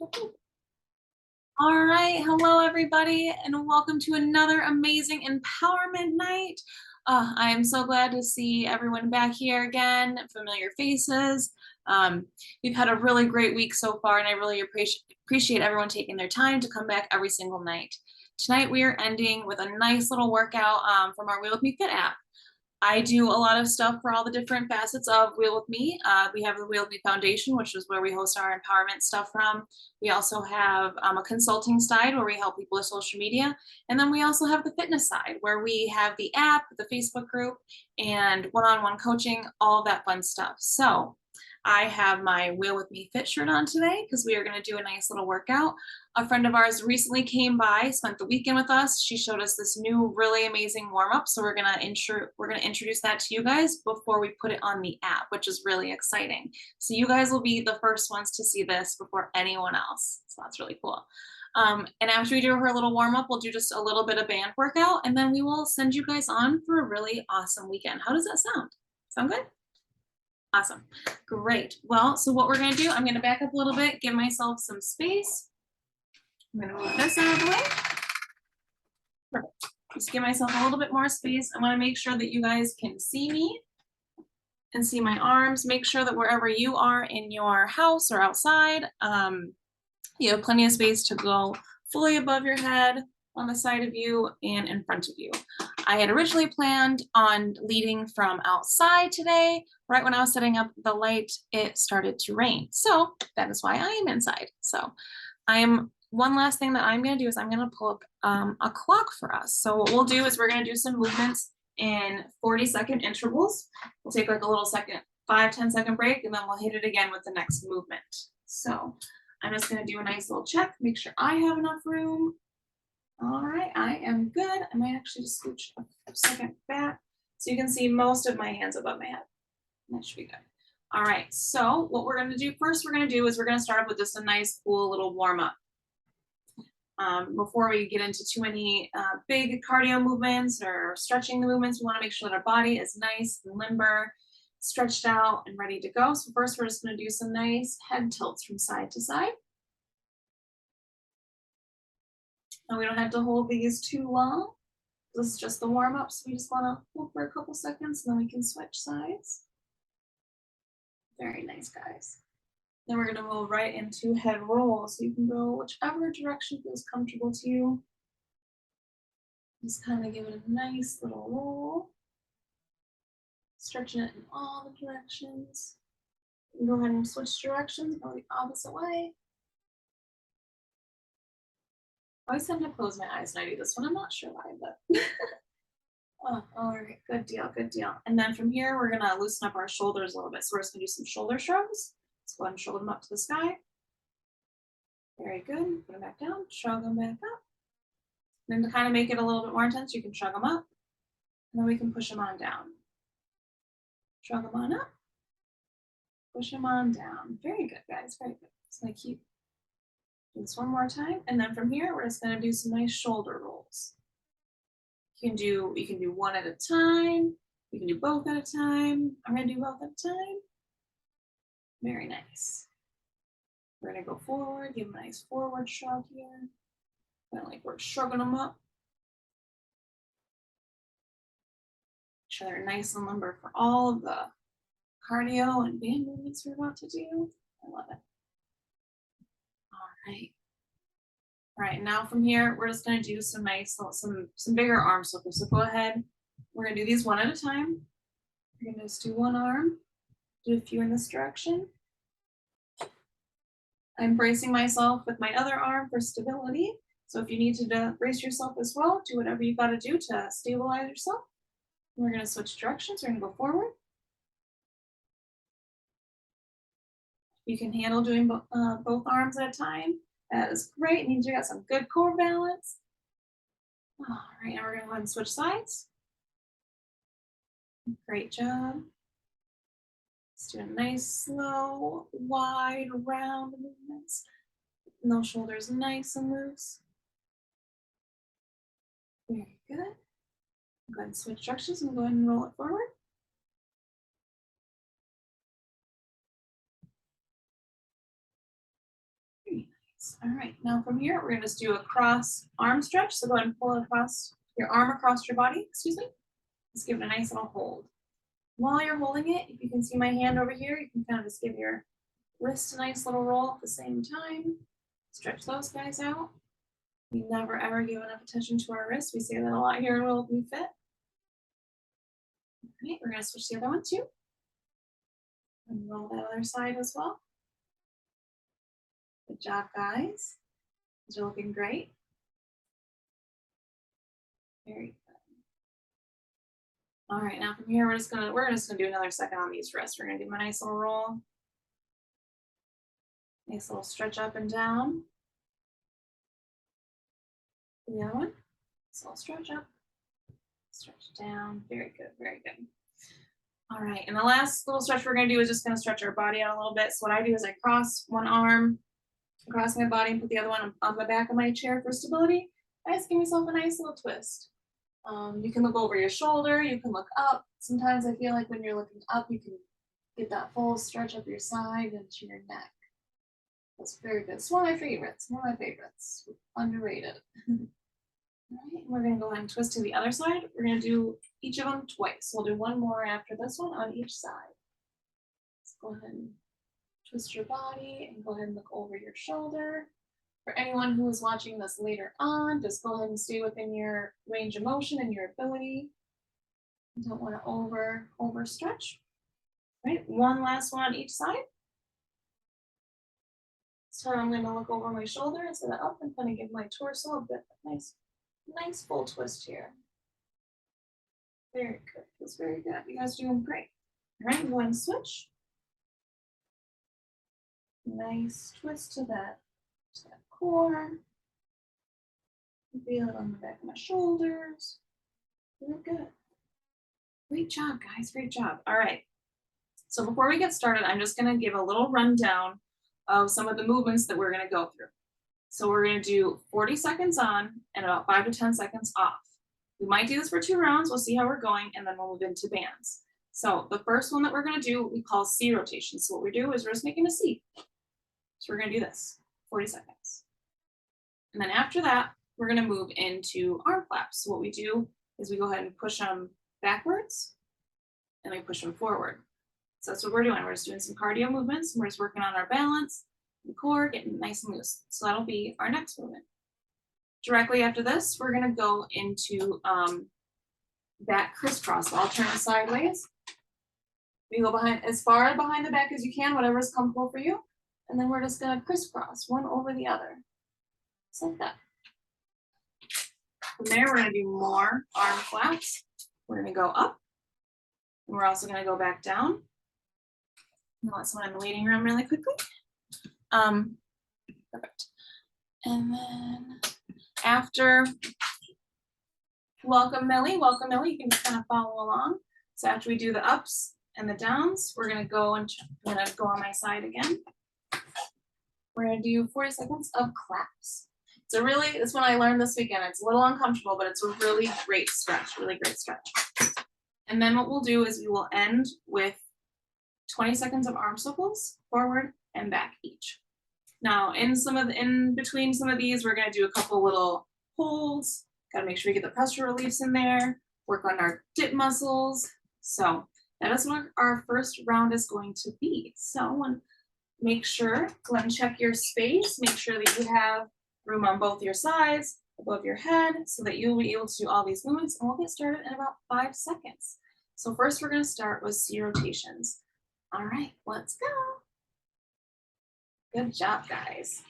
All right, hello everybody, and welcome to another amazing empowerment night. I am so glad to see everyone back here again, familiar faces. We've had a really great week so far, and I really appreciate everyone taking their time to come back every single night. Tonight we are ending with a nice little workout from our Wheel With Me Fit app. I do a lot of stuff for all the different facets of Wheel With Me. We have the Wheel With Me Foundation, which is where we host our empowerment stuff from. We also have a consulting side where we help people with social media. And then we also have the fitness side where we have the app, the Facebook group, and one-on-one coaching, all of that fun stuff. So I have my Wheel With Me Fit shirt on today because we are going to do a nice little workout. A friend of ours recently came by, spent the weekend with us. She showed us this new really amazing warm-up. So we're gonna introduce that to you guys before we put it on the app, which is really exciting. So you guys will be the first ones to see this before anyone else. So that's really cool. And after we do her little warm-up, we'll do just a little bit of band workout, and then we will send you guys on for a really awesome weekend. How does that sound? Sound good? Awesome. Great. Well, so what we're going to do, I'm going to back up a little bit, give myself some space. I'm going to move this out of the way. Perfect. Just give myself a little bit more space. I want to make sure that you guys can see me and see my arms. Make sure that wherever you are in your house or outside, you have plenty of space to go fully above your head, on the side of you, and in front of you. I had originally planned on leading from outside today. Right when I was setting up the light, it started to rain. So that is why I am inside. So one last thing that I'm going to do is I'm going to pull up a clock for us. So what we'll do is we're going to do some movements in 40-second intervals. We'll take like a little 5-10 second break, and then we'll hit it again with the next movement. So I'm just going to do a nice little check, make sure I have enough room. All right, I am good. I might actually just scooch a second back so you can see most of my hands above my head. That should be good. All right, so what we're going to do first, we're going to start with just a nice, cool little warm up. Before we get into too many big cardio movements or stretching the movements, we want to make sure that our body is nice and limber, stretched out, and ready to go. So first, we're just going to do some nice head tilts from side to side. And we don't have to hold these too long. This is just the warm up, so we just want to hold for a couple seconds, and then we can switch sides. Very nice, guys. Then we're going to move right into head roll. So you can go whichever direction feels comfortable to you. Just kind of give it a nice little roll. Stretching it in all the directions. You can go ahead and switch directions, go the opposite way. I always tend to close my eyes when I do this one. I'm not sure why, but oh, all right, good deal, good deal. And then from here, we're gonna loosen up our shoulders a little bit. So we're just gonna do some shoulder shrugs. Let's go ahead and shoulder them up to the sky. Very good. Put them back down, shrug them back up. And then to kind of make it a little bit more intense, you can shrug them up, and then we can push them on down. Shrug them on up, push them on down. Very good, guys, very good. Just gonna keep doing this one more time, and then from here, we're just gonna do some nice shoulder rolls. You can do one at a time. You can do both at a time. I'm gonna do both at a time. Very nice. We're gonna go forward, give them a nice forward shrug here. Kind of like we're shrugging them up. Make sure they're nice and limber for all of the cardio and band movements we're about to do. I love it. All right. All right, now from here, we're just gonna do some nice, some bigger arm circles. So go ahead, we're gonna do these one at a time. We're gonna just do one arm, do a few in this direction. I'm bracing myself with my other arm for stability. So if you need to brace yourself as well, do whatever you've got to do to stabilize yourself. We're gonna switch directions, we're gonna go forward. You can handle doing both arms at a time. That is great. It means you got some good core balance. All right, now we're going to go ahead and switch sides. Great job. Let's do a nice, slow, wide, round movements. And those shoulders nice and loose. Very good. Go ahead and switch directions and go ahead and roll it forward. Very All right, now from here, we're gonna just do a cross arm stretch. So go ahead and pull it across your arm across your body, excuse me. Just give it a nice little hold. While you're holding it, if you can see my hand over here, you can kind of just give your wrist a nice little roll at the same time. Stretch those guys out. We never ever give enough attention to our wrists. We say that a lot here in Will Be Fit. All right, we're gonna switch the other one too. And roll that other side as well. Good job, guys. You're looking great. Very good. All right, now from here, we're just gonna do another second on these wrists. We're gonna do a nice little roll. Nice little stretch up and down. The other one. So I'll stretch up, stretch down. Very good, very good. All right, and the last little stretch we're gonna do is just gonna stretch our body out a little bit. So what I do is I cross one arm across my body and put the other one on the back of my chair for stability. I just give myself a nice little twist. You can look over your shoulder, you can look up. Sometimes I feel like when you're looking up, you can get that full stretch up your side and to your neck. That's very good. It's one of my favorites, underrated. All right, we're gonna go ahead and twist to the other side. We're gonna do each of them twice. We'll do one more after this one on each side. Let's go ahead and twist your body and go ahead and look over your shoulder. For anyone who is watching this later on, just go ahead and stay within your range of motion and your ability. You don't want to overstretch. Right, one last one on each side. So I'm going to look over my shoulder instead of up and kind of give my torso a bit nice full twist here. Very good. Feels very good. You guys are doing great. All right, go ahead and switch. Nice twist to that core. Feel it on the back of my shoulders. Very good. Great job, guys. Great job. All right. So before we get started, I'm just going to give a little rundown of some of the movements that we're going to go through. So we're going to do 40 seconds on and about 5 to 10 seconds off. We might do this for 2 rounds. We'll see how we're going, and then we'll move into bands. So the first one that we're going to do, we call C rotation. So what we do is we're just making a C. So we're going to do this, 40 seconds. And then after that, we're going to move into arm flaps. So what we do is we go ahead and push them backwards, and we push them forward. So that's what we're doing. We're just doing some cardio movements, and we're just working on our balance, the core, getting nice and loose. So that'll be our next movement. Directly after this, we're going to go into back crisscross. So I'll turn sideways. We go behind as far behind the back as you can, whatever is comfortable for you. And then we're just going to crisscross one over the other. Just like that. From there, we're going to do more arm flaps. We're going to go up. And we're also going to go back down. I'll let someone in the waiting room really quickly. Perfect. And then after, welcome Millie, you can just kind of follow along. So after we do the ups and the downs, we're gonna go and I'm gonna go on my side again. We're gonna do 40 seconds of claps. So really, this one I learned this weekend. It's a little uncomfortable, but it's a really great stretch, And then what we'll do is we will end with 20 seconds of arm circles, forward and back each. Now, in between some of these, we're gonna do a couple little holds. Gotta make sure we get the pressure reliefs in there, work on our dip muscles. So that is what our first round is going to be. So make sure, go ahead and check your space. Make sure that you have room on both your sides, above your head, so that you'll be able to do all these movements, and we'll get started in about 5 seconds. So first we're gonna start with C rotations. All right, let's go. Good job, guys.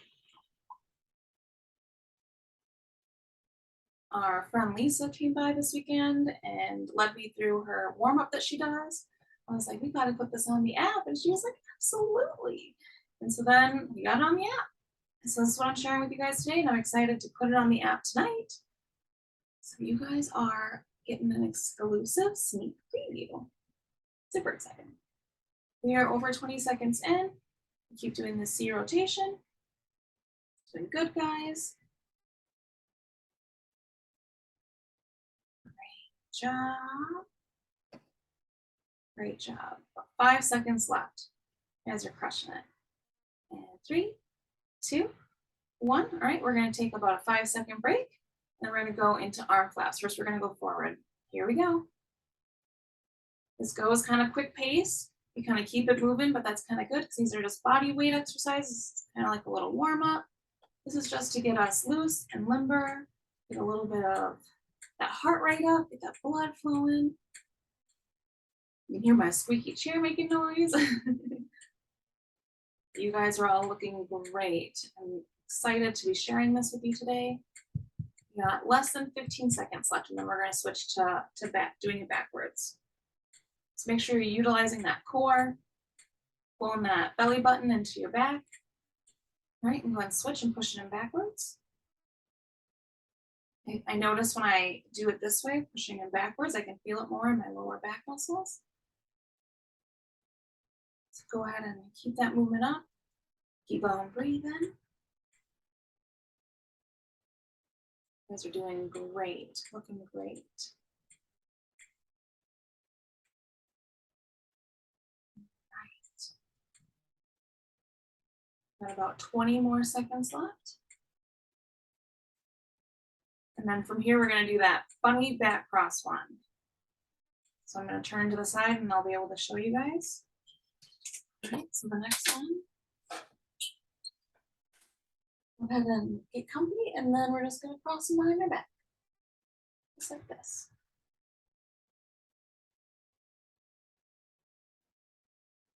Our friend Lisa came by this weekend and led me through her warm-up that she does. I was like, we gotta put this on the app. And she was like, absolutely. And so then we got it on the app. So this is what I'm sharing with you guys today, and I'm excited to put it on the app tonight. So you guys are getting an exclusive sneak preview. Super exciting. We are over 20 seconds in. Keep doing the C rotation. Doing good, guys. Great job. Great job. About 5 seconds left. You guys are crushing it. And 3, 2, 1. All right, we're going to take about a 5-second break. Then we're going to go into arm flaps. First, we're going to go forward. Here we go. This goes kind of quick pace. You kind of keep it moving, but that's kind of good because these are just body weight exercises. It's kind of like a little warm up. This is just to get us loose and limber, get a little bit of that heart rate up, get that blood flowing. You can hear my squeaky chair making noise. You guys are all looking great. I'm excited to be sharing this with you today. We got less than 15 seconds left, and then we're going to switch to doing it backwards. So make sure you're utilizing that core, pulling that belly button into your back. All right, and go and switch and push it in backwards. I notice when I do it this way, pushing in backwards, I can feel it more in my lower back muscles. So go ahead and keep that movement up. Keep on breathing. You guys are doing great, looking great. Got about 20 more seconds left. And then from here, we're going to do that funny back cross one. So I'm going to turn to the side and I'll be able to show you guys. All right, so the next one. Go ahead and get comfy, and then we're just going to cross them behind our back. Just like this.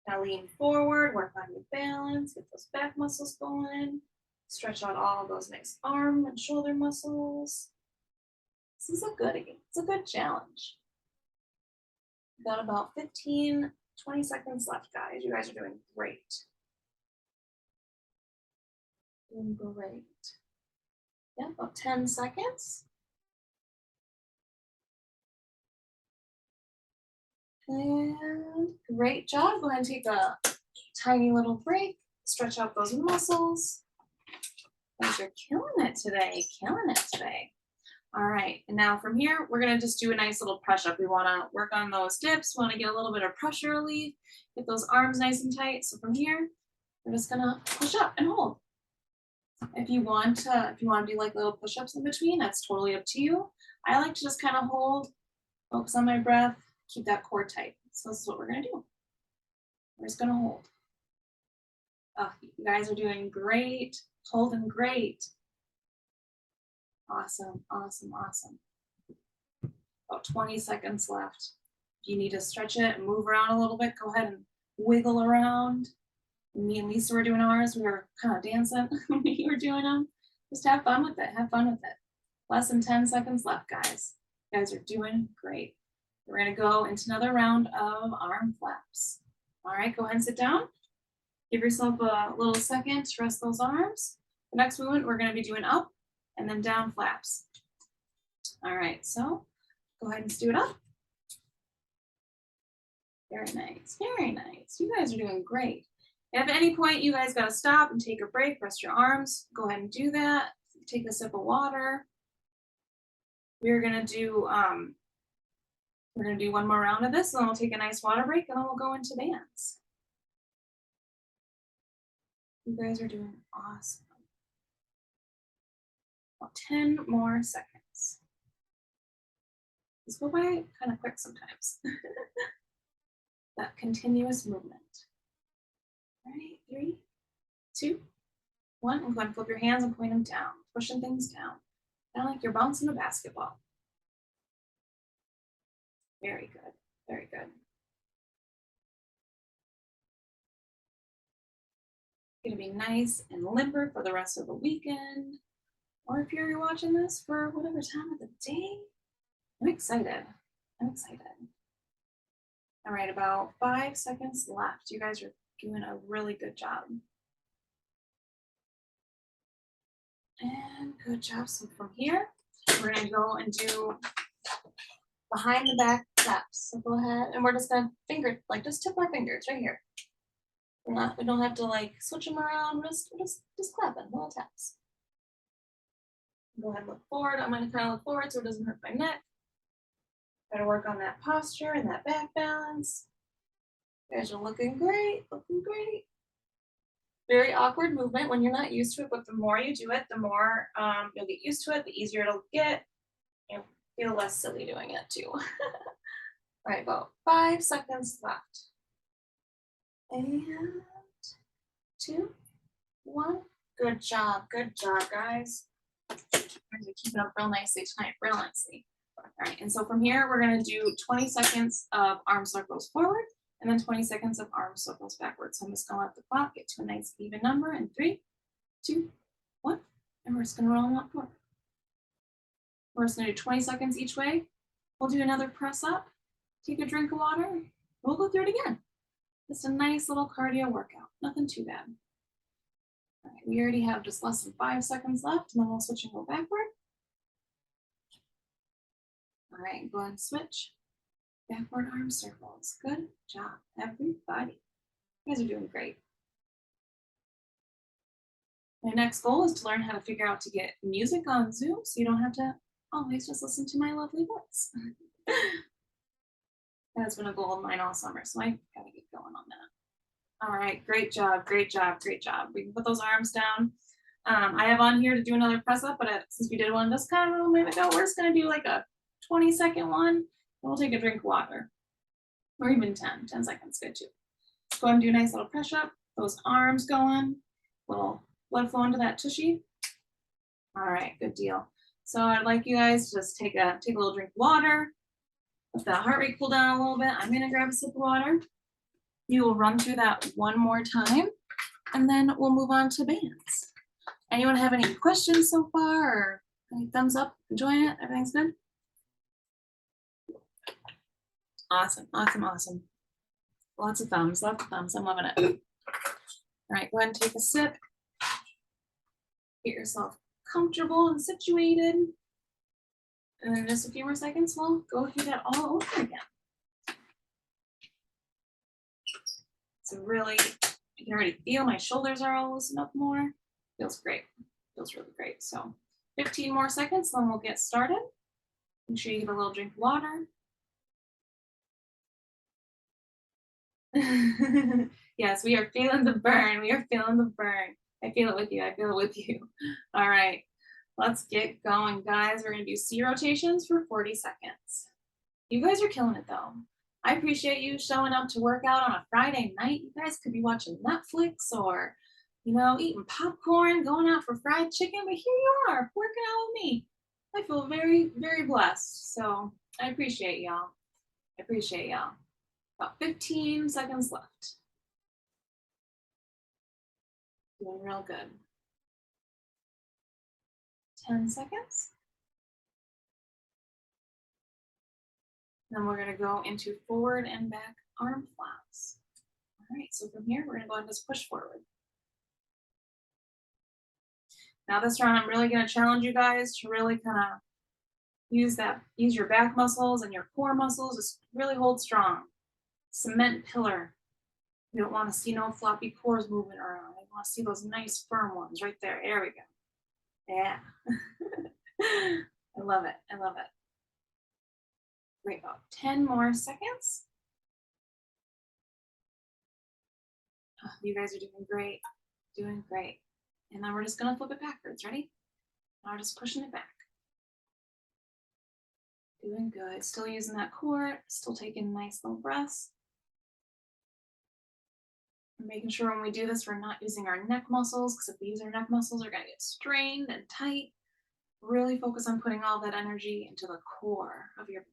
Now lean forward, work on your balance, get those back muscles going. Stretch out all of those nice arm and shoulder muscles. This is a goodie. It's a good challenge. We've got about 15, 20 seconds left, guys. You guys are doing great. Doing great. Yeah, about 10 seconds. And great job. Go ahead and take a tiny little break. Stretch out those muscles. You guys are killing it today. Killing it today. All right. And now from here, we're going to just do a nice little push up. We want to work on those dips. We want to get a little bit of pressure relief. Get those arms nice and tight. So from here, we're just going to push up and hold. If you want to do like little push-ups in between, that's totally up to you. I like to just kind of hold, focus on my breath, keep that core tight. So this is what we're going to do. We're just going to hold. Oh, you guys are doing great. Holding great. Awesome, awesome, awesome. About 20 seconds left. If you need to stretch it and move around a little bit, go ahead and wiggle around. Me and Lisa were doing ours. We were kind of dancing when we were doing them. Just have fun with it. Have fun with it. Less than 10 seconds left, guys. You guys are doing great. We're going to go into another round of arm flaps. All right, go ahead and sit down. Give yourself a little second to rest those arms. The next movement, we're going to be doing up and then down flaps. All right, so go ahead and do it up. Very nice, very nice. You guys are doing great. If at any point you guys got to stop and take a break, rest your arms, go ahead and do that. Take a sip of water. We're gonna do one more round of this, and then we'll take a nice water break, and then we'll go into dance. You guys are doing awesome. About 10 more seconds. These go by kind of quick sometimes. That continuous movement. All right, 3, 2, 1, and go ahead and flip your hands and point them down, pushing things down. Kind of like you're bouncing a basketball. Very good, very good. Gonna be nice and limber for the rest of the weekend. Or if you're watching this for whatever time of the day, I'm excited. I'm excited. All right, about 5 seconds left. You guys are doing a really good job. And good job. So from here, we're gonna go and do behind the back taps. So go ahead, and we're just gonna just tip our fingers right here. We don't have to like switch them around. We're just clapping, little taps. Go ahead and look forward. I'm gonna kind of look forward so it doesn't hurt my neck. Gotta work on that posture and that back balance. You guys are looking great, looking great. Very awkward movement when you're not used to it, but the more you do it, the more you'll get used to it, the easier it'll get. You'll feel less silly doing it too. All right, about 5 seconds left. And 2, 1. Good job, guys. You're keeping up real nicely tonight, real nicely. All right, and so from here, we're gonna do 20 seconds of arm circles forward and then 20 seconds of arm circles backwards. So I'm just gonna let the clock get to a nice even number in 3, 2, 1, and we're just gonna roll them up forward. We're just gonna do 20 seconds each way. We'll do another press up, take a drink of water, we'll go through it again. Just a nice little cardio workout, nothing too bad. All right, we already have just less than 5 seconds left, and then we'll switch and go backward. All right, go ahead and switch. Backward arm circles. Good job, everybody. You guys are doing great. My next goal is to learn how to figure out to get music on Zoom so you don't have to always just listen to my lovely voice. That's been a goal of mine all summer, so I gotta get going on that. All right, great job, great job, great job. We can put those arms down. I have on here to do another press up, but since we did one just kind of a minute ago, we're just gonna do like a 20-second one, and we'll take a drink of water. Or even 10 seconds, good too. Let's go ahead and do a nice little press up, those arms going, little blood flow into that tushy. All right, good deal. So I'd like you guys to just take a little drink of water, let the heart rate cool down a little bit. I'm gonna grab a sip of water. You will run through that one more time, and then we'll move on to bands. Anyone have any questions so far, or any thumbs up? Enjoying it? Everything's good? Awesome, awesome, awesome. Lots of thumbs, lots of thumbs. I'm loving it. All right, go ahead and take a sip. Get yourself comfortable and situated. And in just a few more seconds, we'll go through that all over again. So really, you can already feel my shoulders are all loosened up more. Feels great, feels really great. So 15 more seconds, then we'll get started. Make sure you get a little drink of water. Yes, we are feeling the burn. We are feeling the burn. I feel it with you. I feel it with you. All right, let's get going, guys. We're gonna do C rotations for 40 seconds. You guys are killing it though. I appreciate you showing up to work out on a Friday night. You guys could be watching Netflix or, eating popcorn, going out for fried chicken, but here you are working out with me. I feel very, very blessed. So I appreciate y'all. I appreciate y'all. About 15 seconds left. Doing real good. 10 seconds. Then we're gonna go into forward and back arm flaps. All right, so from here, we're gonna go ahead and just push forward. Now this round, I'm really gonna challenge you guys to really kind of use your back muscles and your core muscles, just really hold strong. Cement pillar. You don't wanna see no floppy cores moving around. You wanna see those nice firm ones right there. There we go. Yeah. I love it, I love it. Great, about 10 more seconds. Oh, you guys are doing great, doing great. And then we're just gonna flip it backwards, ready? Now we're just pushing it back. Doing good, still using that core, still taking nice little breaths. And making sure when we do this, we're not using our neck muscles, because if we use our neck muscles, they're gonna get strained and tight. Really focus on putting all that energy into the core of your body.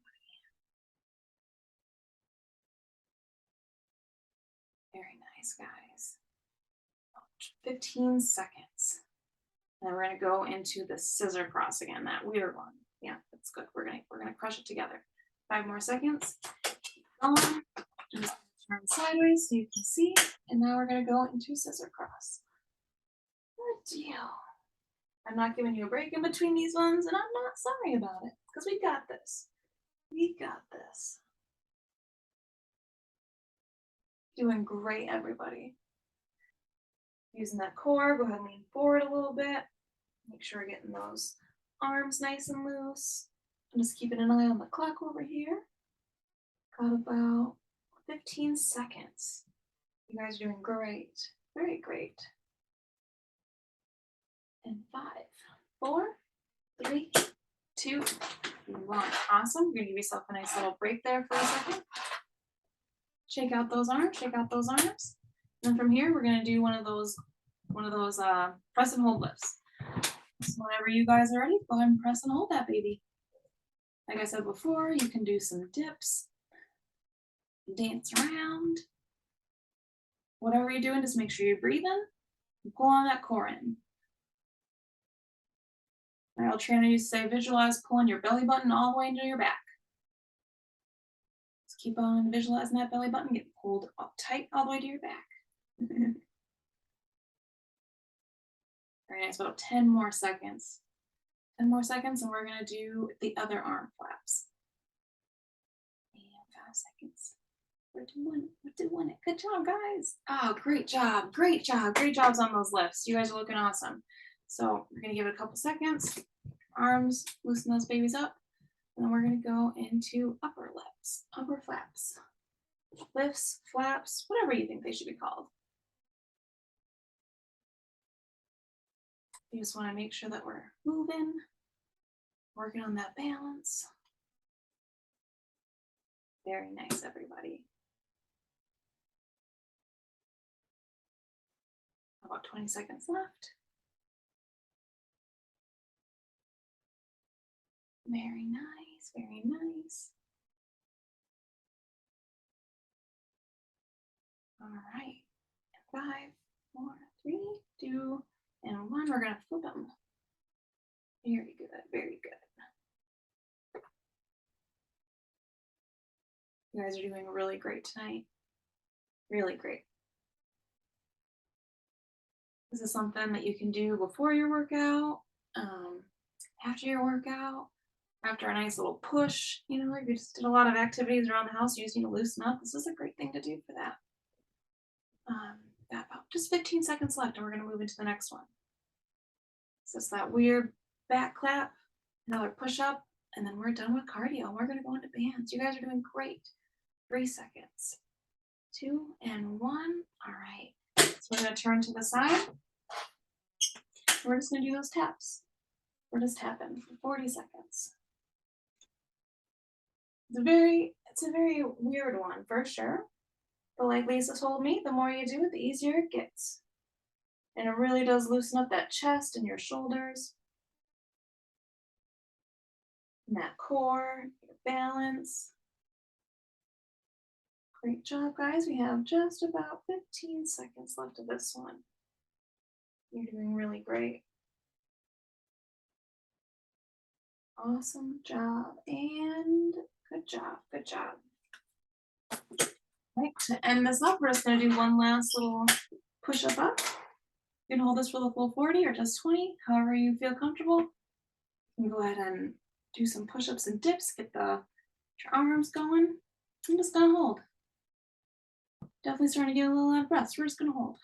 Very nice, guys. 15 seconds. And then we're gonna go into the scissor cross again, that weird one. Yeah, that's good. We're gonna crush it together. 5 more seconds. Keep going. Just turn sideways so you can see. And now we're gonna go into scissor cross. Good deal. I'm not giving you a break in between these ones, and I'm not sorry about it, because we got this. We got this. Doing great, everybody. Using that core, go ahead and lean forward a little bit. Make sure we're getting those arms nice and loose. I'm just keeping an eye on the clock over here. Got about 15 seconds. You guys are doing great. Very great. and 5, 4, 3, 2, 1. Awesome. You're gonna give yourself a nice little break there for a second. Shake out those arms, shake out those arms. And then from here, we're gonna do one of those press and hold lifts. So whenever you guys are ready, go ahead and press and hold that baby. Like I said before, you can do some dips, dance around. Whatever you're doing, just make sure you're breathing and pull on that core in. My old trainer used to say, visualize pulling your belly button all the way into your back. Just keep on visualizing that belly button get pulled up tight all the way to your back. Very nice, about 10 more seconds. 10 more seconds, and we're gonna do the other arm flaps. And 5 seconds. We're doing it. Good job, guys. Oh, great job, great job. Great jobs on those lifts. You guys are looking awesome. So we're gonna give it a couple seconds. Arms, loosen those babies up. And then we're gonna go into upper lifts, upper flaps. Lifts, flaps, whatever you think they should be called. You just wanna make sure that we're moving, working on that balance. Very nice, everybody. About 20 seconds left. Very nice, very nice. All right, 5, 4, 3, 2, and 1. We're gonna flip them. Very good, very good. You guys are doing really great tonight. Really great. This is something that you can do before your workout, after your workout, after a nice little push. You know, if you just did a lot of activities around the house, you just need to loosen up. This is a great thing to do for that. Got about just 15 seconds left, and we're gonna move into the next one. So it's that weird back clap, another push up, and then we're done with cardio. We're gonna go into bands. You guys are doing great. 3 seconds, 2 and 1. All right. So we're gonna turn to the side. We're just gonna do those taps. We're just tapping for 40 seconds. It's a very weird one for sure. But like Lisa told me, the more you do it, the easier it gets. And it really does loosen up that chest and your shoulders. And that core, your balance. Great job, guys. We have just about 15 seconds left of this one. You're doing really great. Awesome job, and good job, good job. Right, to end this up, we're just gonna do one last little push-up up. You can hold this for the full 40 or just 20, however you feel comfortable. You can go ahead and do some push-ups and dips, get your arms going. I'm just gonna hold. Definitely starting to get a little out of breath, so we're just gonna hold.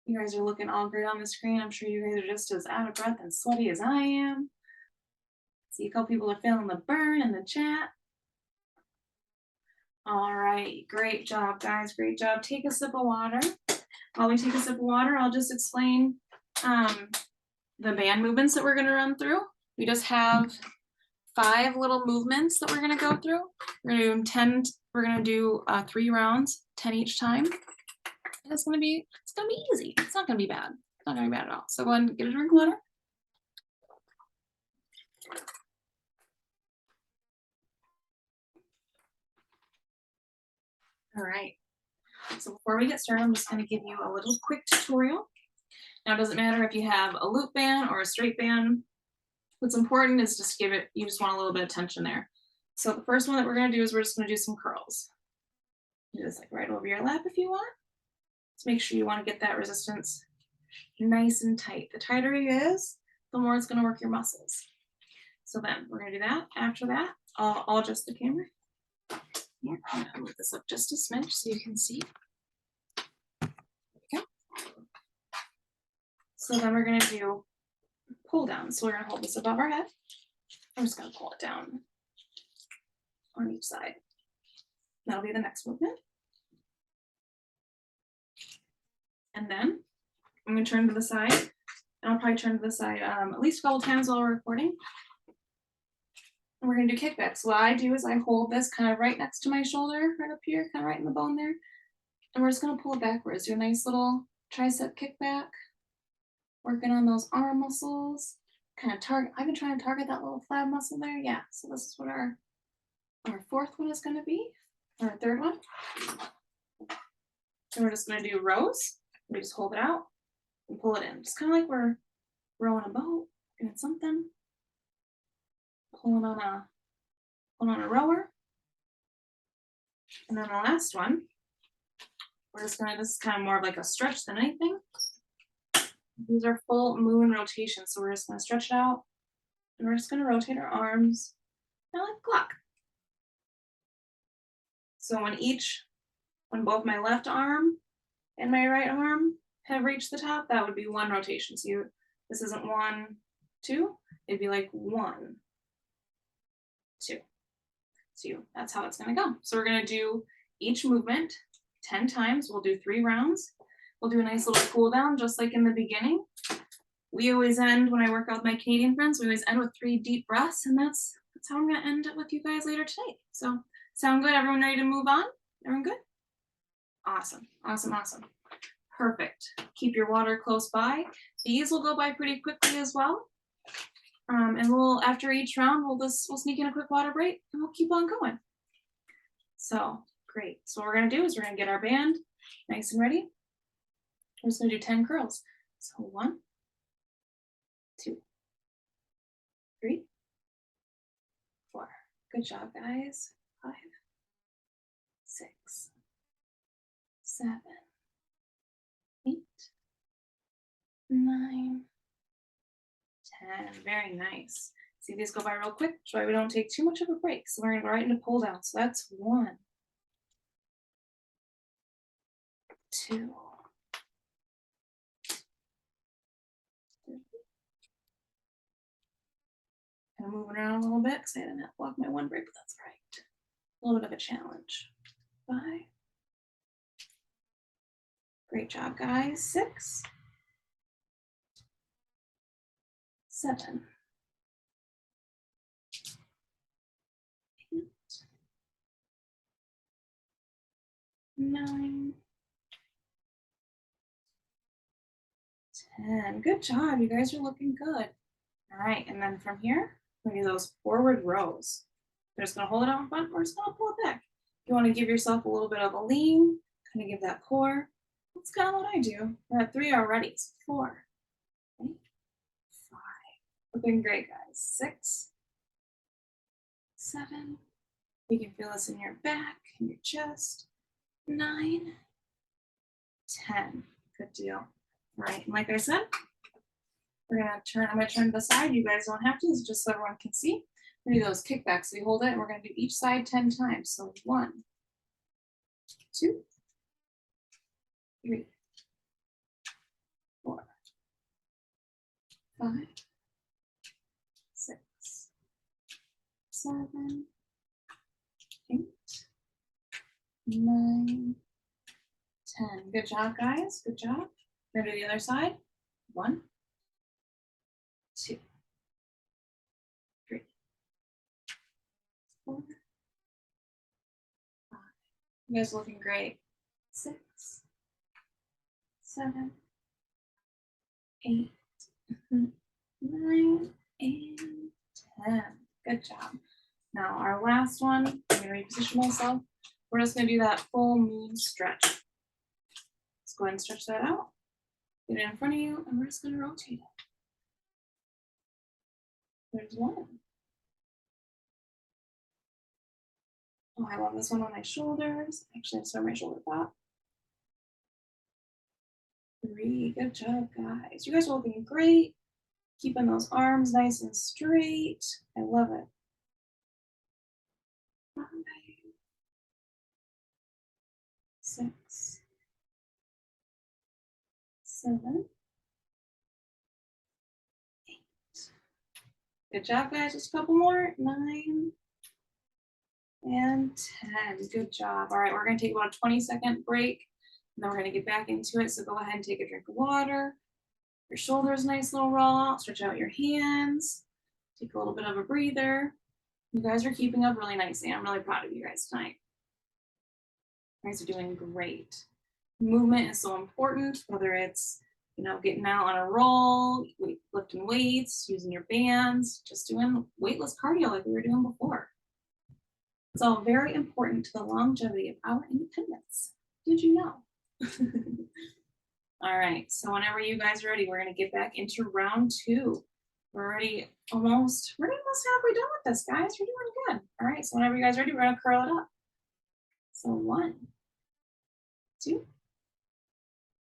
You guys are looking all great on the screen. I'm sure you guys are just as out of breath and sweaty as I am. See a couple people are feeling the burn in the chat. All right, great job, guys, great job. Take a sip of water. While we take a sip of water, I'll just explain the band movements that we're gonna run through. We just have 5 little movements that we're gonna go through. We're gonna do them 10, we're gonna do 3 rounds, 10 each time. It's gonna be easy. It's not gonna be bad. It's not gonna be bad at all. So go ahead and get a drink of water. All right. So before we get started, I'm just gonna give you a little quick tutorial. Now, it doesn't matter if you have a loop band or a straight band. What's important is just you just want a little bit of tension there. So the first one that we're gonna do is we're just gonna do some curls. Do this like right over your lap if you want. Just make sure you wanna get that resistance nice and tight. The tighter it is, the more it's gonna work your muscles. So then we're gonna do that. After that, I'll adjust the camera. Here, I'm gonna move this up just a smidge so you can see. There we go. So then we're gonna do pull down. So we're gonna hold this above our head. I'm just gonna pull it down on each side. That'll be the next movement. And then I'm gonna turn to the side, and I'll probably turn to the side at least a couple times while we're recording. And we're gonna do kickbacks. So what I do is I hold this kind of right next to my shoulder, right up here, kind of right in the bone there. And we're just gonna pull it backwards. Do a nice little tricep kickback. Working on those arm muscles. Kind of target, I've been trying to target that little flab muscle there. Yeah, so this is what our fourth one is gonna be, or our third one. And we're just gonna do rows. We just hold it out and pull it in. Just kind of like we're rowing a boat, doing something. Pulling on a rower. And then the last one, we're just gonna, this is kind of more of like a stretch than anything. These are full moon rotations. So we're just gonna stretch it out and we're just gonna rotate our arms kind of like a clock. So when both my left arm and my right arm have reached the top, that would be one rotation. So this isn't 1, 2, it'd be like 1, 2. So that's how it's gonna go. So we're gonna do each movement 10 times. We'll do 3 rounds. We'll do a nice little cool down, just like in the beginning. We always end, when I work out with my Canadian friends, we always end with 3 deep breaths, and that's how I'm gonna end it with you guys later today. So sound good? Everyone ready to move on? Everyone good? Awesome, awesome, awesome. Perfect. Keep your water close by. These will go by pretty quickly as well. And after each round, we'll sneak in a quick water break and we'll keep on going. So great. So what we're gonna do is we're gonna get our band nice and ready. We're just gonna do 10 curls. So 1, 2, 3, 4. Good job, guys. 5, 6, 7, 8, 9, 10. Very nice. See, these go by real quick, so we don't take too much of a break. So we're gonna go right into pull down. So that's 1, 2, 3. Kind of moving around a little bit because I didn't block my one break, but that's all right. A little bit of a challenge. 5. Great job, guys. 6, 7, 8, 9, 10. Good job. You guys are looking good. All right, and then from here, we're gonna do those forward rows. We're just gonna hold it out in front. We're just gonna pull it back. You want to give yourself a little bit of a lean, kind of give that core. That's kind of what I do. We're at 3 already. So 4, 8, 5. Looking great, guys. 6, 7. You can feel this in your back, in your chest. 9, 10. Good deal. All right, and like I said, I'm gonna turn to the side. You guys don't have to, it's just so everyone can see. We're gonna do those kickbacks. So we hold it and we're gonna do each side 10 times. So 1, 2, 3, 4, 5, 6, 7, 8, 9, 10. Good job, guys. Good job. We're gonna do the other side. 1, 2, 3, 4, 5. You guys are looking great. 6, 7, 8, 9, and 10. Good job. Now our last one, I'm gonna reposition myself. We're just gonna do that full moon stretch. Let's go ahead and stretch that out. Get it in front of you, and we're just gonna rotate it. There's 1. Oh, I love this one on my shoulders. Actually, I start my shoulder pop. 3. Good job, guys. You guys are looking great. Keeping those arms nice and straight. I love it. 5, 6, 7, 8. Good job, guys. Just a couple more. 9 and 10. Good job. All right, we're going to take about a 20-second break. Then we're gonna get back into it. So go ahead and take a drink of water. Your shoulders, nice little roll out. Stretch out your hands. Take a little bit of a breather. You guys are keeping up really nicely. I'm really proud of you guys tonight. You guys are doing great. Movement is so important, whether it's getting out on a roll, lifting weights, using your bands, just doing weightless cardio like we were doing before. It's all very important to the longevity of our independence. Did you know? All right, so whenever you guys are ready, we're gonna get back into round 2. We're already almost halfway done with this, guys. We're doing good. All right, so whenever you guys are ready, we're gonna curl it up. So 1, 2,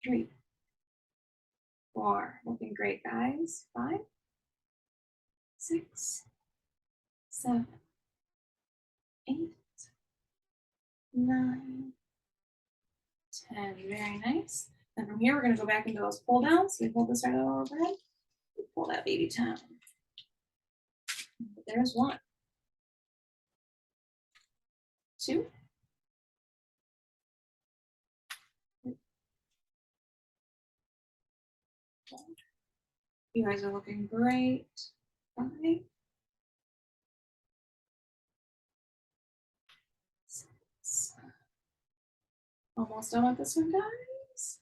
3, 4. Looking great, guys. 5, 6, 7, 8, 9, 10. Very nice. And from here, we're going to go back into those pull downs. So we pull this right over overhead. We pull that baby down. There's 1, 2, 3. You guys are looking great. 5, 6. Almost done with this one, guys.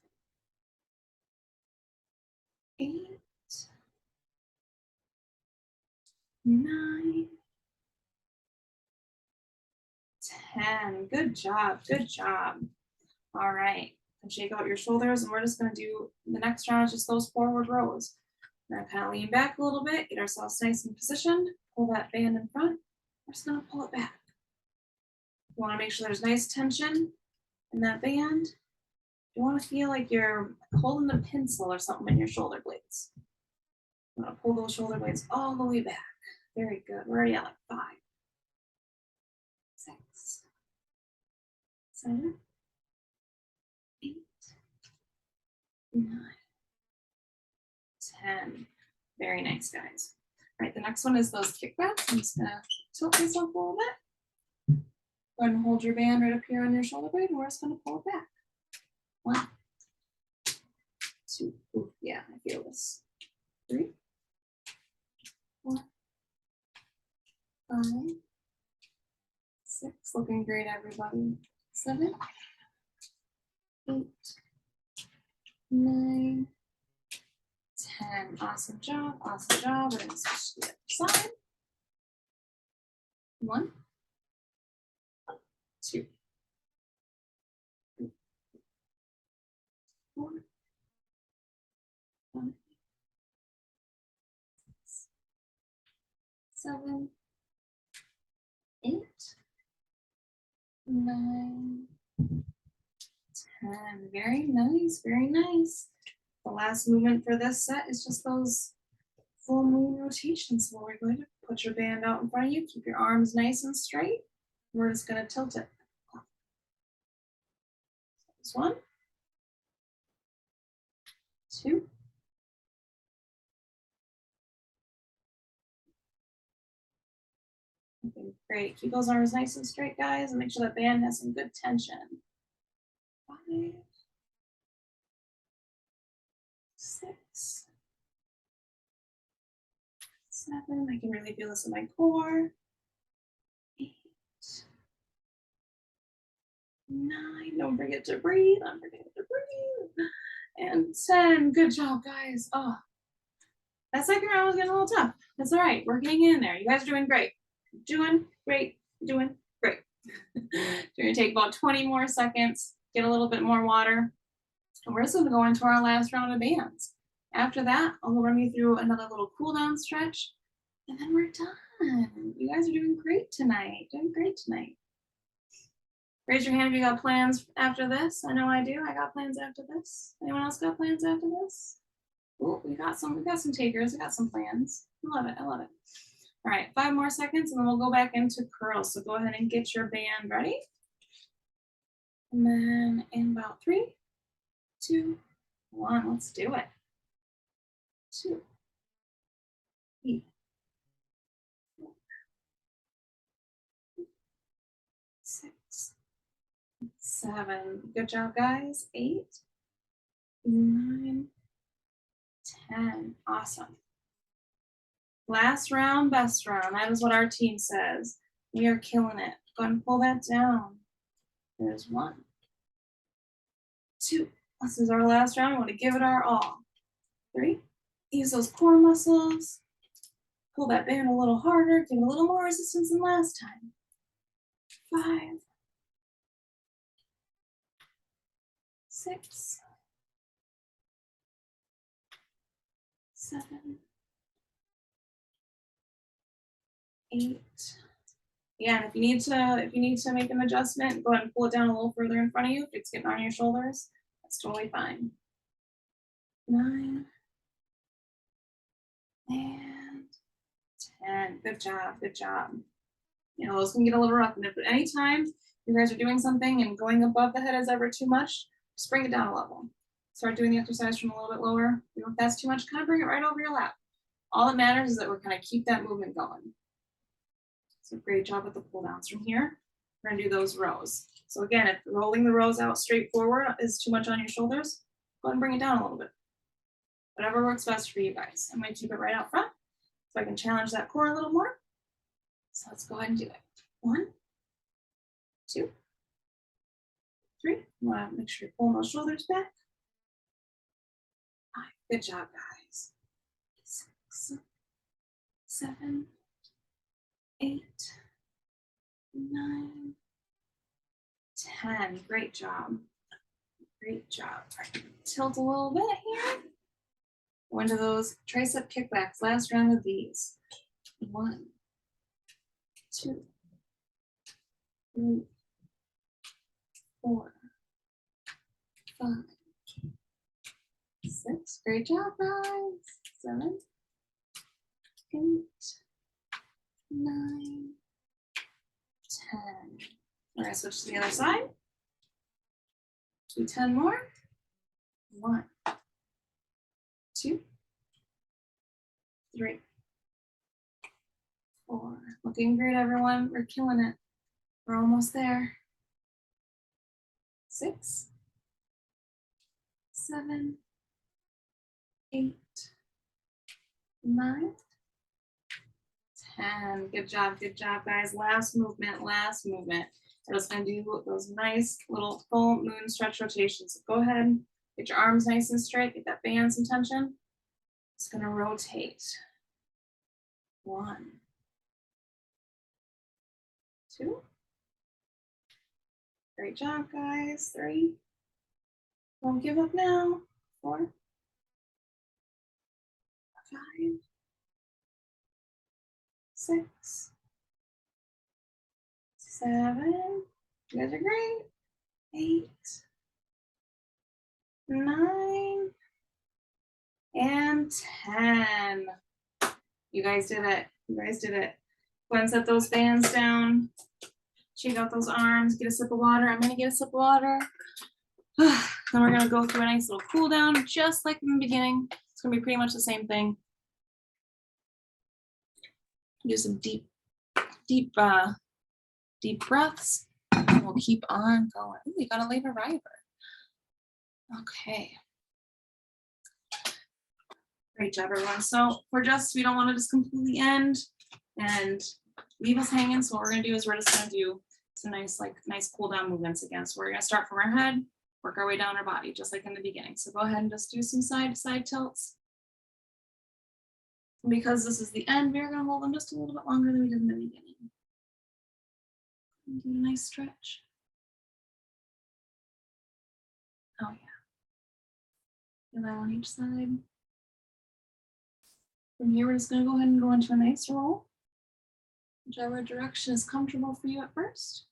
8, 9, 10. Good job. Good job. All right. And shake out your shoulders, and we're just going to do the next round is just those forward rows. We're going to kind of lean back a little bit, get ourselves nice and positioned, pull that band in front. We're just going to pull it back. You want to make sure there's nice tension in that band. You want to feel like you're holding a pencil or something in your shoulder blades. You want to pull those shoulder blades all the way back. Very good. We're already at like 5, 6, 7, 8, 9, 10. Very nice, guys. All right, the next one is those kickbacks. I'm just gonna tilt myself a little bit. Go ahead and hold your band right up here on your shoulder blade, and we're just gonna pull it back. 1, 2, ooh, yeah, I feel this. 3, 4, 5, 6, looking great, everybody. 7, 8, 9, 10. Awesome job, awesome job. We're gonna switch to the other side. 1, 2, 3, 4, 5, 6, 7, 8, 9, 10. Very nice, very nice. The last movement for this set is just those full moon rotations. So we're going to put your band out in front of you, keep your arms nice and straight. We're just going to tilt it. This 1, 2, 3. Okay, great. Keep those arms nice and straight, guys, and make sure that band has some good tension. 5, 6, 7. I can really feel this in my core. 8, 9. Don't forget to breathe. Don't forget to breathe. And 10. Good job, guys. Oh, that second round was getting a little tough. That's all right. We're getting in there. You guys are doing great. Doing great. Doing great. We're going to take about 20 more seconds, get a little bit more water, and we're just going to go into our last round of bands. After that, I'll run you through another little cool down stretch, and then we're done. You guys are doing great tonight. Doing great tonight. Raise your hand if you got plans after this. I know I do. I got plans after this. Anyone else got plans after this? Oh, we got some takers. We got some plans. I love it. I love it. All right, 5 more seconds, and then we'll go back into curls. So go ahead and get your band ready. And then in about 3, 2, 1, let's do it. 2, 3, 4, 6, 7. Good job, guys. 8, 9, 10. Awesome. Last round, best round. That is what our team says. We are killing it. Go ahead and pull that down. There's 1, 2. This is our last round. We want to give it our all. 3. Use those core muscles. Pull that band a little harder. Give it a little more resistance than last time. 5, 6, 7, 8. Yeah, and if you need to make an adjustment, go ahead and pull it down a little further in front of you. If it's getting on your shoulders, that's totally fine. 9 and 10. Good job, good job. You know, those can get a little rough. And if at any time you guys are doing something and going above the head is ever too much, just bring it down a level. Start doing the exercise from a little bit lower. You know, if that's too much, kind of bring it right over your lap. All that matters is that we're kind of keep that movement going. So great job with the pull downs. From here, we're gonna do those rows. So again, if rolling the rows out straight forward is too much on your shoulders, go ahead and bring it down a little bit. Whatever works best for you guys. I'm gonna keep it right out front so I can challenge that core a little more. So let's go ahead and do it. 1, 2, 3. You wanna make sure you're pulling those shoulders back. 5. Good job, guys. 6, 7, 8, 9, 10. Great job. Great job. All right. Tilt a little bit here. Go into those tricep kickbacks. Last round of these. 1, 2, 3, 4, 5, 6. Great job, guys. 7, 8, 9, 10. We're gonna switch to the other side. Do 10 more. 1, 2, 3, 4. Looking great, everyone. We're killing it. We're almost there. 6, 7, 8, 9, 10. Good job, guys. Last movement, last movement. We're just gonna do those nice little full moon stretch rotations. So go ahead, get your arms nice and straight, get that band some tension. It's gonna rotate. 1, 2. Great job, guys. 3. Don't give up now. 4, 5, 6, 7. You guys are great. 8, 9, and 10. You guys did it. You guys did it. Go ahead and set those bands down. Shake out those arms. Get a sip of water. I'm gonna get a sip of water. Then we're gonna go through a nice little cool down, just like in the beginning. It's gonna be pretty much the same thing. Do some deep breaths. And we'll keep on going. Ooh, we got a late arriver. Okay. Great job, everyone. So we don't want to just completely end and leave us hanging. So what we're gonna do is we're just gonna do some nice cool down movements again. So we're gonna start from our head, work our way down our body, just like in the beginning. So go ahead and just do some side to side tilts. And because this is the end, we're gonna hold them just a little bit longer than we did in the beginning. And do a nice stretch. Oh yeah. Feel that on each side. From here, we're just gonna go ahead and go into a nice roll. Whichever direction is comfortable for you at first.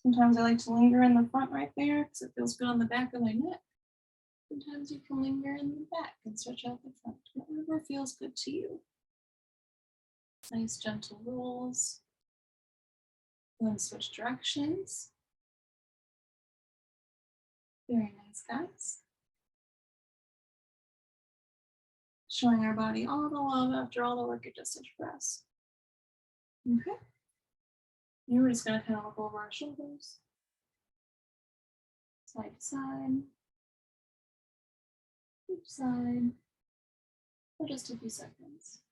Sometimes I like to linger in the front right there because it feels good on the back of my neck. Sometimes you can linger in the back and stretch out the front, whatever feels good to you. Nice gentle rolls. Then switch directions. Very nice, guys. Showing our body all the love after all the work it just did for us. Okay. And we're just gonna kind of look over our shoulders. side to side, each side, for just a few seconds.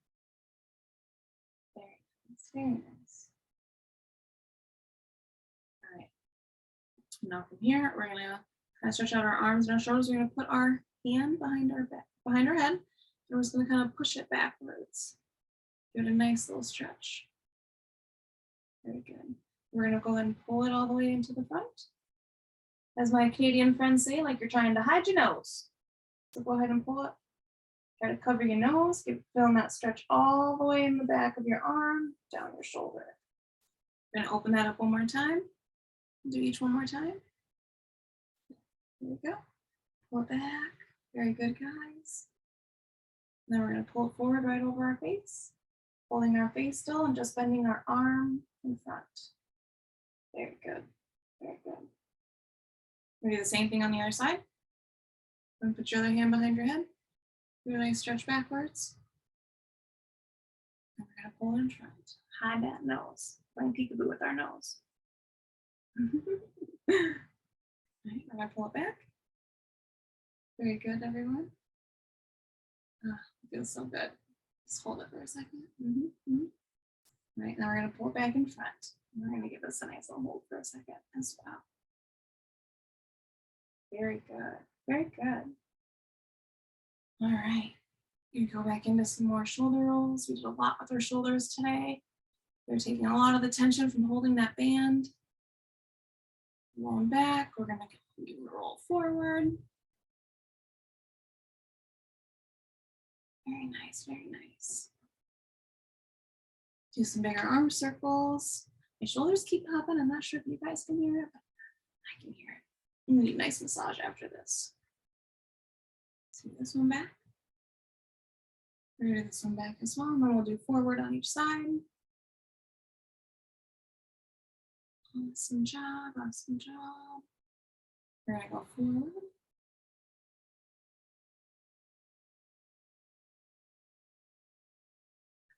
Very nice, very nice. All right. Now from here, we're gonna kind of stretch out our arms and our shoulders. We're gonna put our hand behind our back, behind our head, and we're just gonna kind of push it backwards. Give it a nice little stretch. Very good. We're gonna go ahead and pull it all the way into the front. As my Canadian friends say, like you're trying to hide your nose. So go ahead and pull it. Try to cover your nose. Feeling that stretch all the way in the back of your arm, down your shoulder. We're gonna open that up one more time. Do each one more time. There we go. Pull it back. Very good, guys. Then we're gonna pull it forward right over our face. Holding our face still and just bending our arm in front. Very good. Very good. We're gonna do the same thing on the other side. And put your other hand behind your head. Do a nice stretch backwards. And we're gonna pull it in front. Hide that nose. Playing peekaboo with our nose. Right, we're gonna pull it back. Very good, everyone. Oh, it feels so good. Just hold it for a second. Right, now we're gonna pull it back in front. We're gonna give this a nice little hold for a second as well. Very good, very good. All right, you go back into some more shoulder rolls. We did a lot with our shoulders today. They're taking a lot of the tension from holding that band. Rolling back, we're gonna roll forward. Very nice, very nice. Do some bigger arm circles. My shoulders keep popping. I'm not sure if you guys can hear it, but I can hear it. I'm gonna need a nice massage after this. See this one back. We're gonna do this one back as well, and then we'll do forward on each side. Awesome job, awesome job. We're gonna go forward.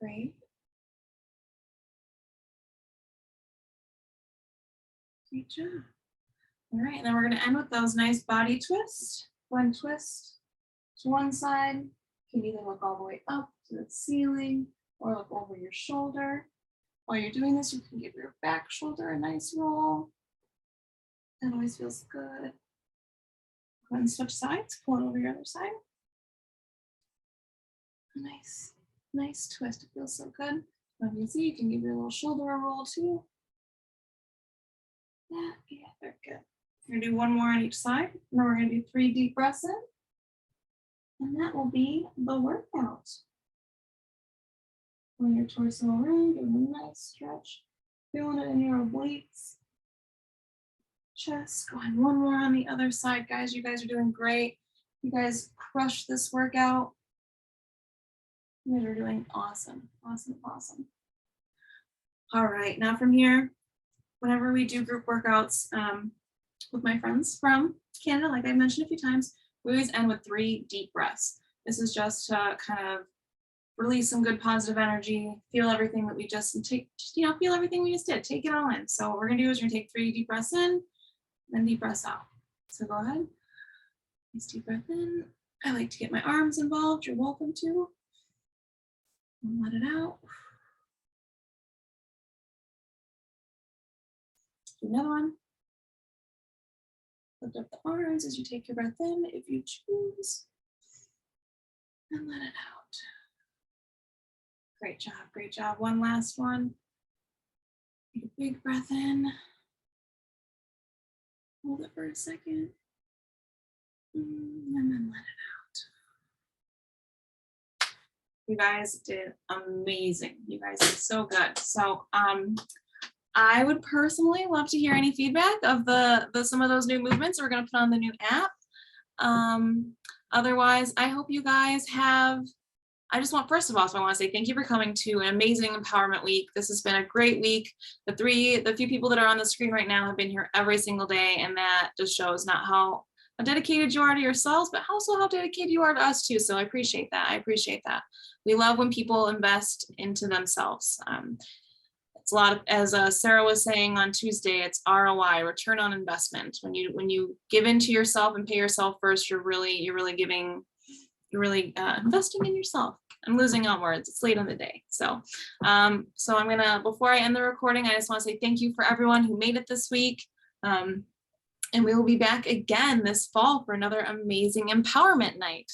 Great. Great job. All right, and then we're gonna end with those nice body twists. One twist to one side. You can either look all the way up to the ceiling or look over your shoulder. While you're doing this, you can give your back shoulder a nice roll. That always feels good. Go ahead and switch sides, pull it over your other side. Nice, nice twist, it feels so good. When you see, you can give your little shoulder a roll too. Yeah, very good. We're gonna do one more on each side, and then we're gonna do 3 deep breaths in. And that will be the workout. Pull your torso around, give a nice stretch. Feeling it in your obliques. Chest. Go ahead, one more on the other side, guys. You guys are doing great. You guys crushed this workout. You guys are doing awesome, awesome, awesome. All right, now from here, whenever we do group workouts with my friends from Canada, like I mentioned a few times, we always end with 3 deep breaths. This is just to kind of release some good positive energy, feel everything that we just feel everything we just did, take it all in. So what we're gonna do is we're gonna take 3 deep breaths in, then deep breaths out. So go ahead, nice deep breath in. I like to get my arms involved, you're welcome to. And let it out. Do another one. Lift up the arms as you take your breath in, if you choose. And let it out. Great job, great job. One last one. Take a big breath in. Hold it for a second. And then let it out. You guys did amazing. You guys did so good. So I would personally love to hear any feedback of some of those new movements we're going to put on the new app. Otherwise, I hope you guys have, first of all, I want to say thank you for coming to an amazing empowerment week. This has been a great week. The few people that are on the screen right now have been here every single day, and that just shows not how dedicated you are to yourselves, but also how dedicated you are to us too. So I appreciate that. I appreciate that. We love when people invest into themselves. it's a lot of, as Sarah was saying on Tuesday, it's ROI, return on investment. When you give into yourself and pay yourself first, you're really investing in yourself. I'm losing on words. It's late in the day. So I'm gonna, before I end the recording, I just want to say thank you for everyone who made it this week. And we will be back again this fall for another amazing empowerment night.